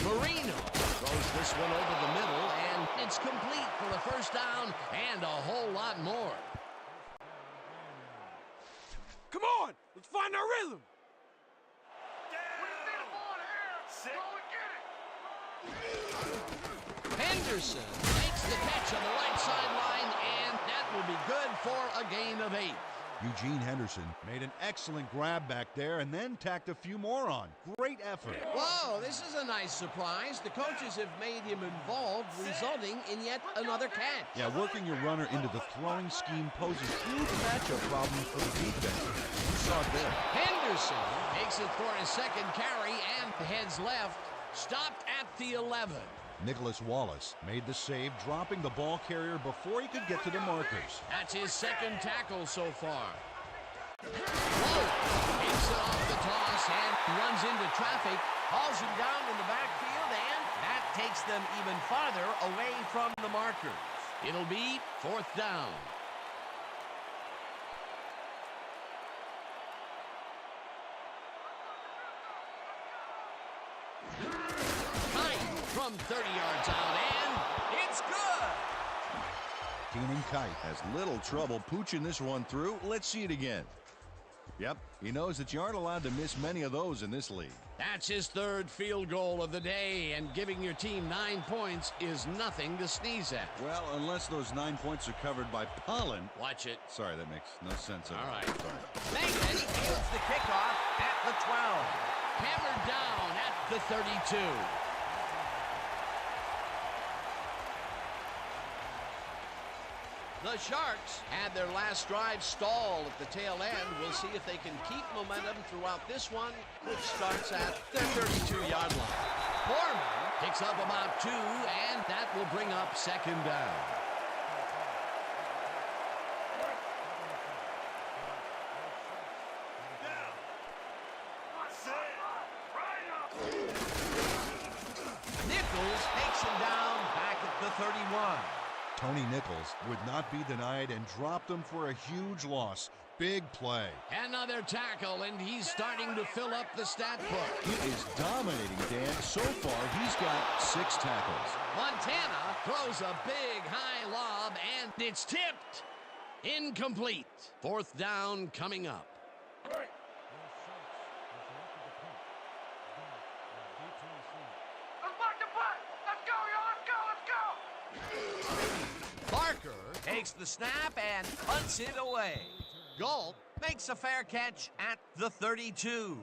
Marino throws this one over the middle, and it's complete for a first down and a whole lot more. Come on, let's find our rhythm. Henderson makes the catch on the right sideline, and that will be good for a gain of 8. Eugene Henderson made an excellent grab back there and then tacked a few more on. Great effort. Whoa, this is a nice surprise. The coaches have made him involved, resulting in yet another catch. Yeah, working your runner into the throwing scheme poses huge matchup problems for the defense. You saw it there. Henderson takes it for his second carry and heads left, stopped at the 11. Nicholas Wallace made the save, dropping the ball carrier before he could get to the markers. That's his second tackle so far. Whoa! Takes it off the toss and runs into traffic. Hauls him down in the backfield, and that takes them even farther away from the markers. It'll be 4th down. From 30 yards out, and it's good! Keenan Kite has little trouble pooching this one through. Let's see it again. Yep, he knows that you aren't allowed to miss many of those in this league. That's his 3rd field goal of the day, and giving your team 9 points is nothing to sneeze at. Well, unless those 9 points are covered by pollen. Watch it. Sorry, that makes no sense. All right. Sorry. Nathan fields the kickoff at the 12. Hammered down at the 32. The Sharks had their last drive stall at the tail end. We'll see if they can keep momentum throughout this one, which starts at their 32-yard line. Foreman picks up about 2, and that will bring up 2nd down. Nichols takes him down back at the 31. Tony Nichols would not be denied and dropped them for a huge loss. Big play. Another tackle, and he's starting to fill up the stat book. He is dominating, Dan. So far, he's got 6 tackles. Montana throws a big high lob, and it's tipped. Incomplete. 4th down coming up. Barker takes the snap and punts it away. Galt makes a fair catch at the 32.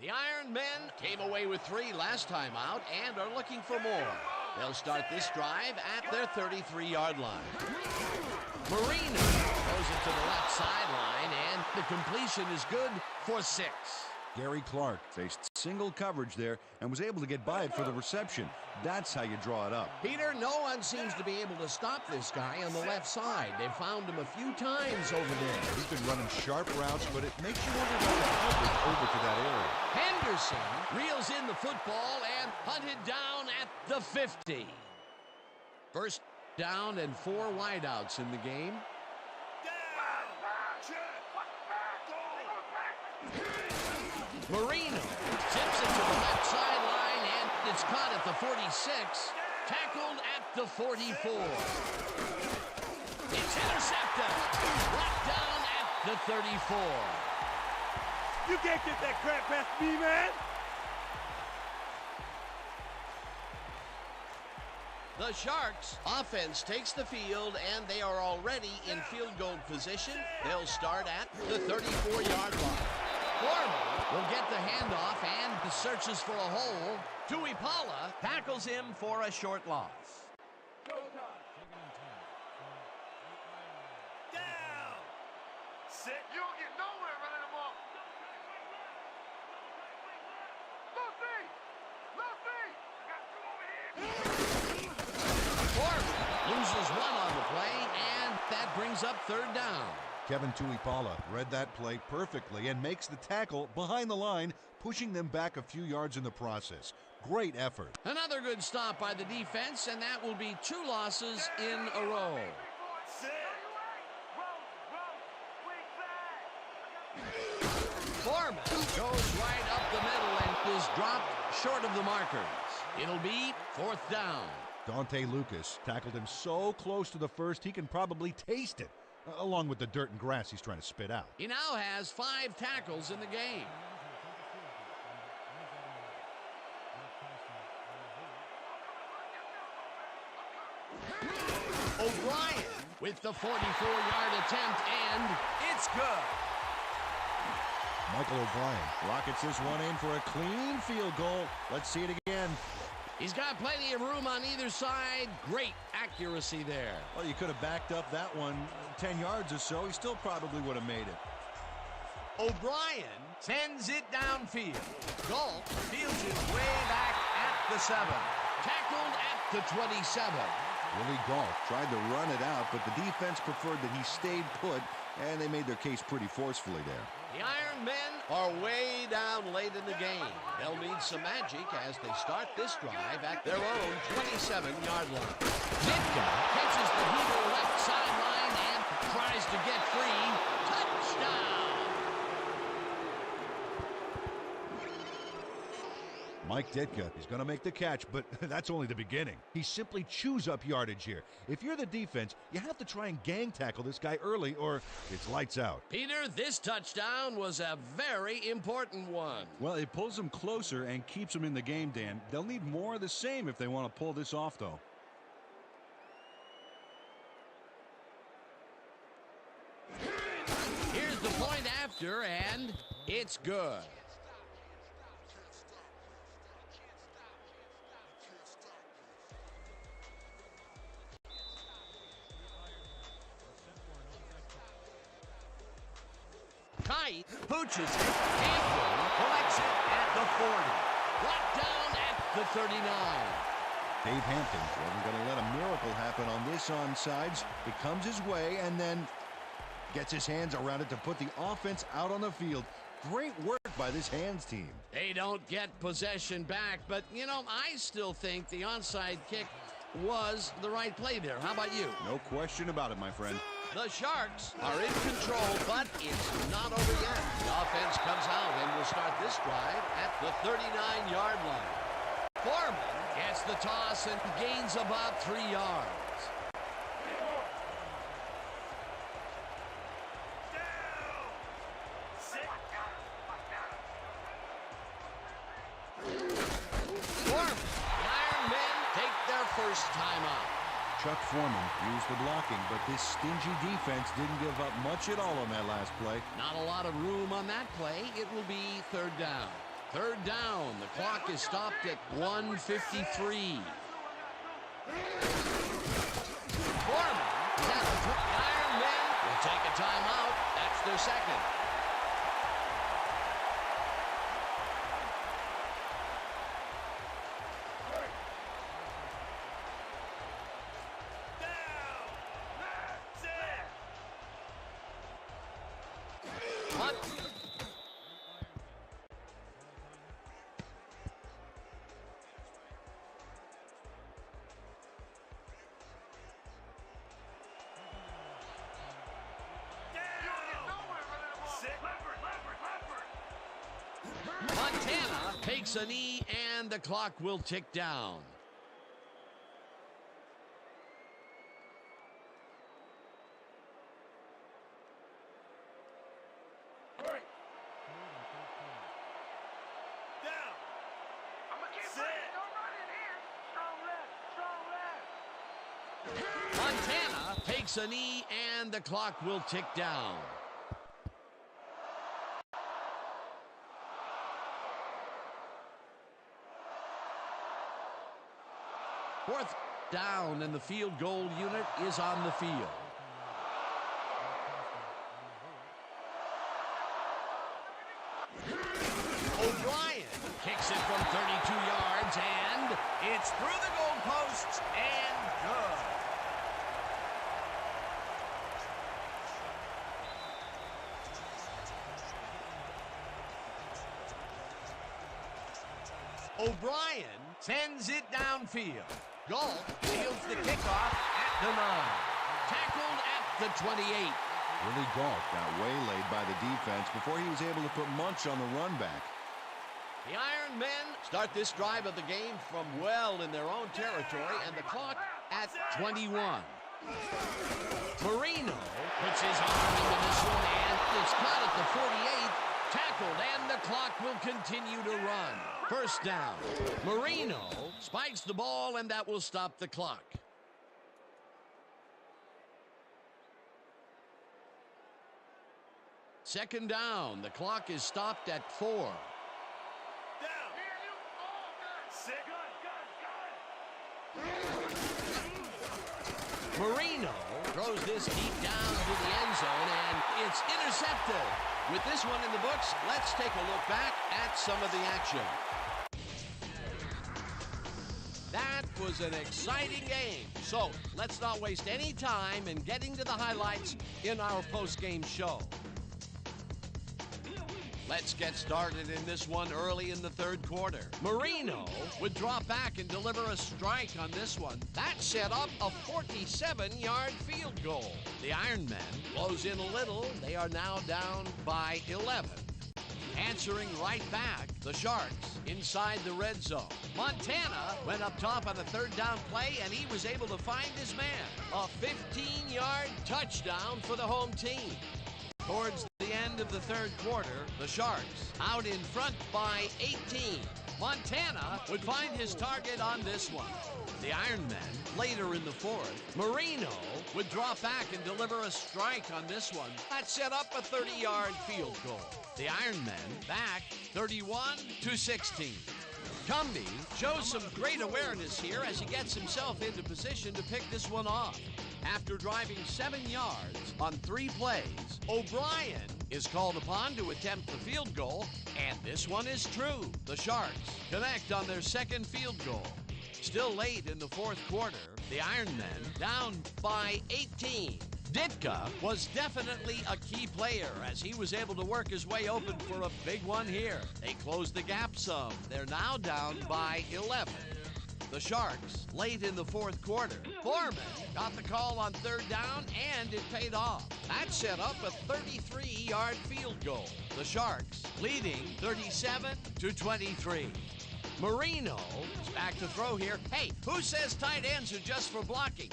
The Iron Men came away with 3 last time out and are looking for more. They'll start this drive at their 33-yard line. Marino throws it to the left sideline, and the completion is good for 6. Gary Clark faced single coverage there and was able to get by it for the reception. That's how you draw it up. Peter, no one seems to be able to stop this guy on the left side. They've found him a few times over there. He's been running sharp routes, but it makes you wonder about the coverage over to that area. Henderson reels in the football and hunted down at the 50. 1st down and 4 wideouts in the game. Marino tips it to the left sideline, and it's caught at the 46, tackled at the 44. It's intercepted, brought down at the 34. You can't get that crap past me, man. The Sharks offense takes the field, and they are already in field goal position. They'll start at the 34-yard line. Foreman will get the handoff and searches for a hole. Tuipala tackles him for a short loss. Down. Sit. You don't get nowhere running them off. Foreman loses 1 on the play, and that brings up 3rd down. Kevin Tuipala read that play perfectly and makes the tackle behind the line, pushing them back a few yards in the process. Great effort. Another good stop by the defense, and that will be 2 losses in a row. Foreman goes right up the middle and is dropped short of the markers. It'll be 4th down. Dante Lucas tackled him so close to the first he can probably taste it, along with the dirt and grass he's trying to spit out. He now has 5 tackles in the game. O'Brien with the 44-yard attempt, and it's good. Michael O'Brien rockets this one in for a clean field goal. Let's see it again. He's got plenty of room on either side. Great accuracy there. Well, you could have backed up that one 10 yards or so. He still probably would have made it. O'Brien sends it downfield. Galt fields it way back at the 7. Tackled at the 27. Willie Gault Tried to run it out, but the defense preferred that he stayed put, and they made their case pretty forcefully there. The Iron Men are way down late in the game. They'll need some magic as they start this drive at their own 27-yard line. Ditka catches the heater left sideline and tries to get free. Touchdown! Mike Ditka is going to make the catch, but that's only the beginning. He simply chews up yardage here. If you're the defense, you have to try and gang tackle this guy early or it's lights out. Peter, this touchdown was a very important one. Well, it pulls them closer and keeps them in the game, Dan. They'll need more of the same if they want to pull this off, though. Here's the point after, and it's good. Kite pooches it, Hampton collects it at the 40. Brought down at the 39. Dave Hampton wasn't going to let a miracle happen on this onside. It comes his way and then gets his hands around it to put the offense out on the field. Great work by this hands team. They don't get possession back, but, you know, I still think the onside kick was the right play there. How about you? No question about it, my friend. The Sharks are in control, but it's not over yet. The offense comes out and will start this drive at the 39-yard line. Foreman gets the toss and gains about 3 yards. Foreman, the Iron Men take their first timeout. Chuck Foreman used the blocking, but this stingy defense didn't give up much at all on that last play. Not a lot of room on that play. It will be third down. Third down. The clock is stopped at 1:53. Foreman is at the Iron Men will take a timeout. That's their second. Montana takes a knee and the clock will tick down. Montana takes a knee and the clock will tick down. Fourth down and the field goal unit is on the field. O'Brien kicks it from 32 yards and it's through the goalposts and good. O'Brien sends it downfield. Gault fields the kickoff at the 9. Tackled at the 28. Willie Gault got waylaid by the defense before he was able to put much on the run back. The Iron Men start this drive of the game from well in their own territory, and the clock at 21. Marino puts his arm into this one, and it's caught at the 48. Tackled, and the clock will continue to run. First down. Marino spikes the ball, and that will stop the clock. Second down. The clock is stopped at 4. Marino throws this deep down to the end zone, and it's intercepted. With this one in the books, let's take a look back at some of the action. That was an exciting game. So let's not waste any time in getting to the highlights in our post-game show. Let's get started in this one early in the third quarter. Marino would drop back and deliver a strike on this one. That set up a 47-yard field goal. The Ironmen close in a little. They are now down by 11. Answering right back, the Sharks inside the red zone. Montana went up top on a third down play, and he was able to find his man. A 15-yard touchdown for the home team. Towards the end of the third quarter, the Sharks out in front by 18. Montana would find his target on this one. The Ironmen later in the fourth. Marino would drop back and deliver a strike on this one. That set up a 30-yard field goal. The Ironmen back 31-16. Cumbie shows some great awareness here as he gets himself into position to pick this one off. After driving 7 yards on 3 plays, O'Brien is called upon to attempt the field goal, and this one is true. The Sharks connect on their second field goal. Still late in the fourth quarter, the Ironmen down by 18. Ditka was definitely a key player as he was able to work his way open for a big one here. They closed the gap some. They're now down by 11. The Sharks late in the fourth quarter. Foreman got the call on third down, and it paid off. That set up a 33-yard field goal. The Sharks leading 37-23. Marino is back to throw here. Hey, who says tight ends are just for blocking?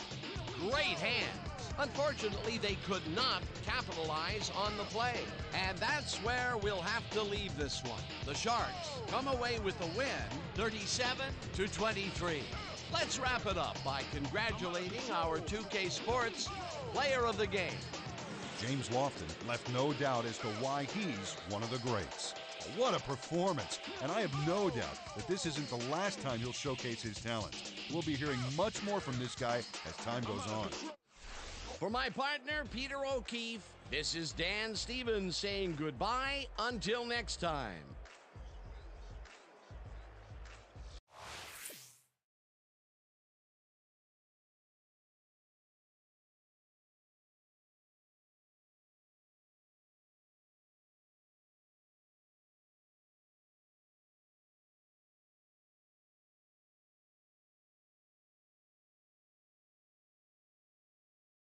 Great hands. Unfortunately, they could not capitalize on the play. And that's where we'll have to leave this one. The Sharks come away with a win, 37-23. Let's wrap it up by congratulating our 2K Sports player of the game. James Lofton left no doubt as to why he's one of the greats. What a performance! And I have no doubt that this isn't the last time he'll showcase his talents. We'll be hearing much more from this guy as time goes on. For my partner, Peter O'Keefe, this is Dan Stevens saying goodbye until next time.